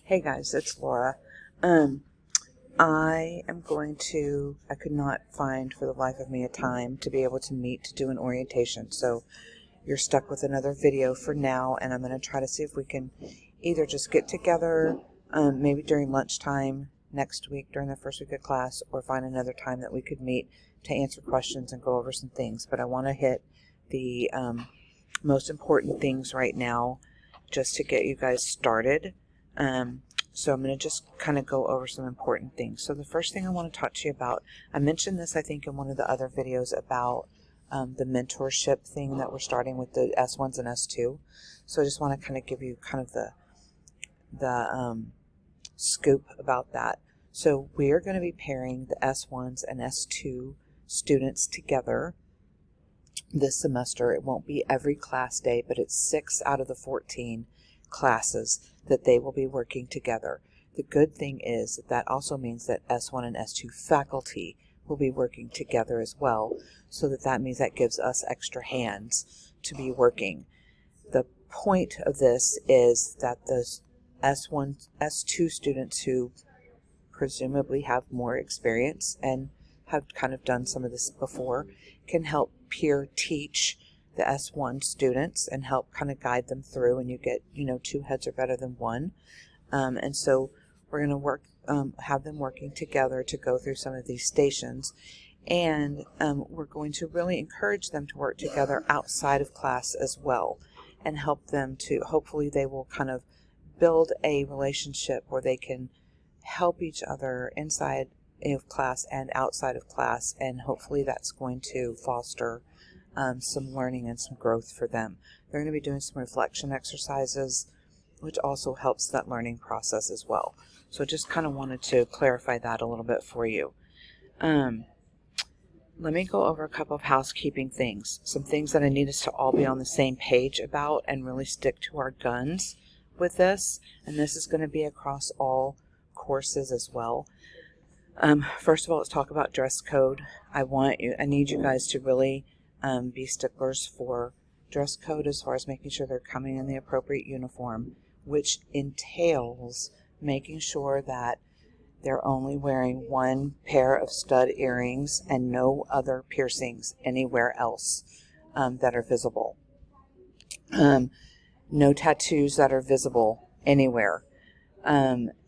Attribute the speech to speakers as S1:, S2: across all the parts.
S1: Hey guys, it's Laura. I could not find for the life of me a time to be able to meet to do an orientation. So you're stuck with another video for now, and I'm going to try to see if we can either just get together, maybe during lunchtime next week during the first week of class, or find another time that we could meet to answer questions and go over some things. But I want to hit the most important things right now just to get you guys started. So I'm going to just kind of go over some important things. So the first thing I want to talk to you about, I mentioned this I think in one of the other videos about the mentorship thing that we're starting with the S1s and S2. So I just want to kind of give you kind of the scoop about that. So we are going to be pairing the S1s and S2 students together this semester. It won't be every class day, but it's 6 out of the 14 classes that they will be working together. The good thing is that also means that S1 and S2 faculty will be working together as well, so that means that gives us extra hands to be working. The point of this is that the S1, S2 students who presumably have more experience and have kind of done some of this before can help peer teach the S1 students and help kind of guide them through, and you get, two heads are better than one. And so we're going to work, have them working together to go through some of these stations, and we're going to really encourage them to work together outside of class as well, and help them to, hopefully they will kind of build a relationship where they can help each other inside of class and outside of class, and hopefully that's going to foster some learning and some growth for them. They're going to be doing some reflection exercises, which also helps that learning process as well. So just kind of wanted to clarify that a little bit for you. Let me go over a couple of housekeeping things. Some things that I need us to all be on the same page about and really stick to our guns with this. And this is going to be across all courses as well. First of all, let's talk about dress code. I need you guys to really be sticklers for dress code as far as making sure they're coming in the appropriate uniform, which entails making sure that they're only wearing one pair of stud earrings and no other piercings anywhere else that are visible. No tattoos that are visible anywhere.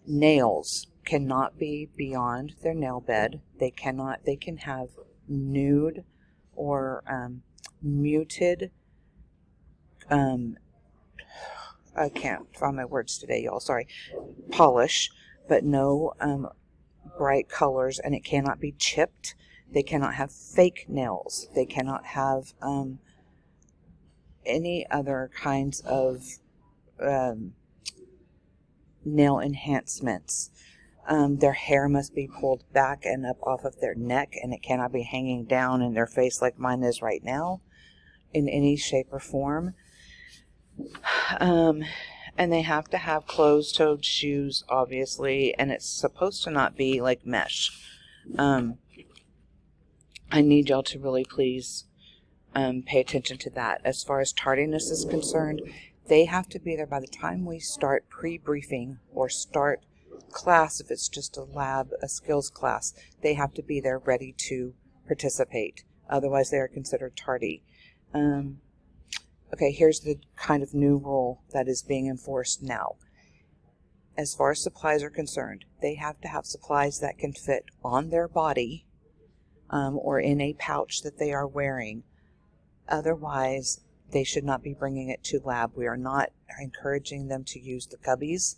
S1: Nails cannot be beyond their nail bed. They can have nude or muted, I can't find my words today, y'all, sorry, polish, but no bright colors, and it cannot be chipped. They cannot have fake nails. They cannot have any other kinds of nail enhancements. Their hair must be pulled back and up off of their neck, and it cannot be hanging down in their face like mine is right now in any shape or form. And they have to have closed-toed shoes, obviously, and it's supposed to not be like mesh. I need y'all to really please pay attention to that. As far as tardiness is concerned, they have to be there by the time we start pre-briefing or start class. If it's just a skills class, they have to be there ready to participate. Otherwise, they are considered tardy. Okay, here's the kind of new rule that is being enforced now. As far as supplies are concerned, they have to have supplies that can fit on their body or in a pouch that they are wearing. Otherwise, they should not be bringing it to lab. We are not encouraging them to use the cubbies.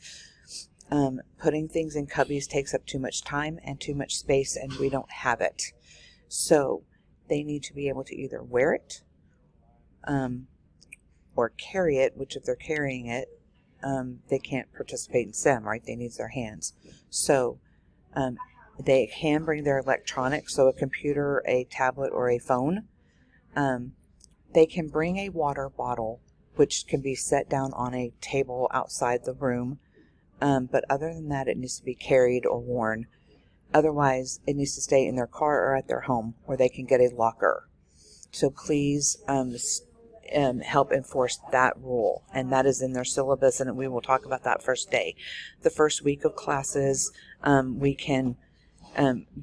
S1: Putting things in cubbies takes up too much time and too much space, and we don't have it. So they need to be able to either wear it or carry it, which if they're carrying it, they can't participate in STEM, right? They need their hands. So they can bring their electronics, so a computer, a tablet, or a phone. They can bring a water bottle, which can be set down on a table outside the room. But other than that, it needs to be carried or worn. Otherwise, it needs to stay in their car or at their home where they can get a locker. So please, help enforce that rule, and that is in their syllabus, and we will talk about that first day. The first week of classes, we can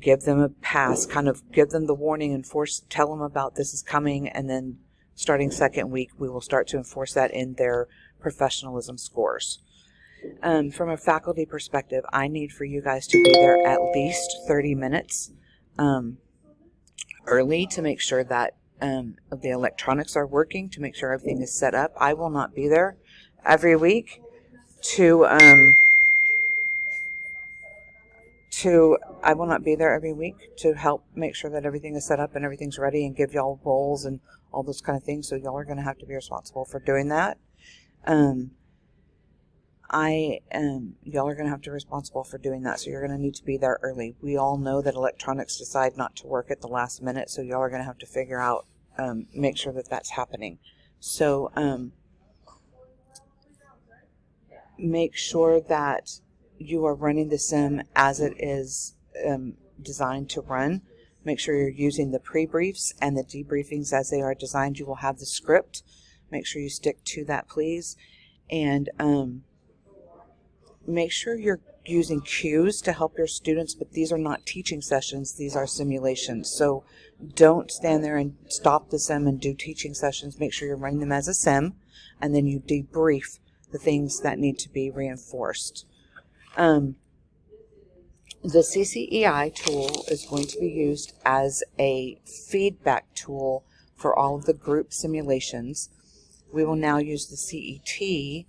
S1: give them a pass, kind of give them the warning, tell them about this is coming, and then starting second week, we will start to enforce that in their professionalism scores. From a faculty perspective, I need for you guys to be there at least 30 minutes early to make sure that the electronics are working, to make sure everything is set up. I will not be there every week to help make sure that everything is set up and everything's ready and give y'all roles and all those kind of things. So y'all are going to have to be responsible for doing that. Y'all are going to have to be responsible for doing that. So you're going to need to be there early. We all know that electronics decide not to work at the last minute. So y'all are going to have to figure out, make sure that that's happening. So, make sure that you are running the sim as it is designed to run. Make sure you're using the pre-briefs and the debriefings as they are designed. You will have the script. Make sure you stick to that, please. And make sure you're using cues to help your students, but these are not teaching sessions. These are simulations. So don't stand there and stop the sim and do teaching sessions. Make sure you're running them as a sim, and then you debrief the things that need to be reinforced. The CCEI tool is going to be used as a feedback tool for all of the group simulations. We will now use the CET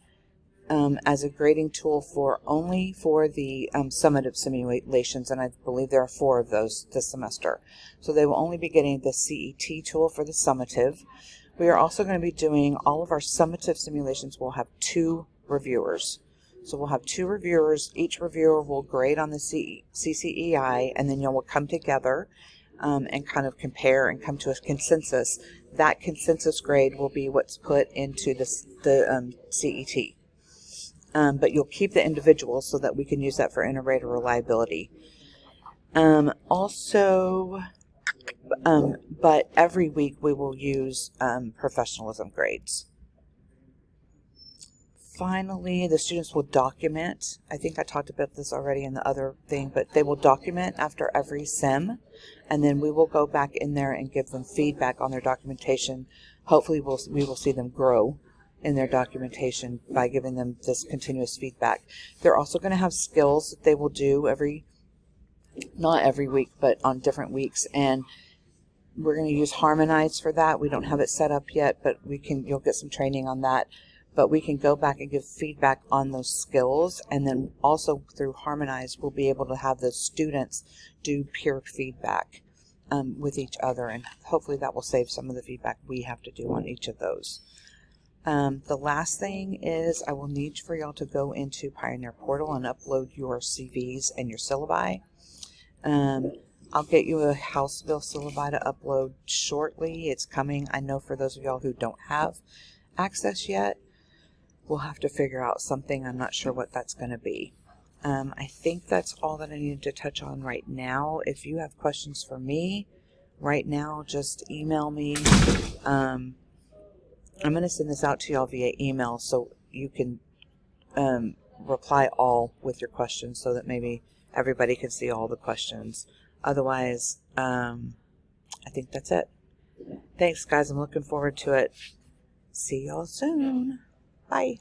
S1: as a grading tool only for the summative simulations, and I believe there are 4 of those this semester. So they will only be getting the CET tool for the summative. We are also going to be doing all of our summative simulations. Will have 2 reviewers. So we'll have 2 reviewers. Each reviewer will grade on the CCEI, and then y'all will come together and kind of compare and come to a consensus. That consensus grade will be what's put into the CET. But you'll keep the individuals so that we can use that for inter-rater reliability. But every week we will use professionalism grades. Finally, the students will document. I think I talked about this already in the other thing, but they will document after every sim, and then we will go back in there and give them feedback on their documentation. Hopefully we will see them grow in their documentation by giving them this continuous feedback. They're also going to have skills that they will do not every week, but on different weeks, and we're going to use Harmonize for that. We don't have it set up yet, but you'll get some training on that. But we can go back and give feedback on those skills, and then also through Harmonize, we'll be able to have the students do peer feedback with each other, and hopefully that will save some of the feedback we have to do on each of those. The last thing is I will need for y'all to go into Pioneer Portal and upload your CVs and your syllabi. I'll get you a House Bill syllabi to upload shortly. It's coming. I know for those of y'all who don't have access yet, we'll have to figure out something. I'm not sure what that's going to be. I think that's all that I needed to touch on right now. If you have questions for me right now, just email me. I'm going to send this out to y'all via email so you can reply all with your questions so that maybe everybody can see all the questions. Otherwise, I think that's it. Thanks, guys. I'm looking forward to it. See y'all soon. Bye.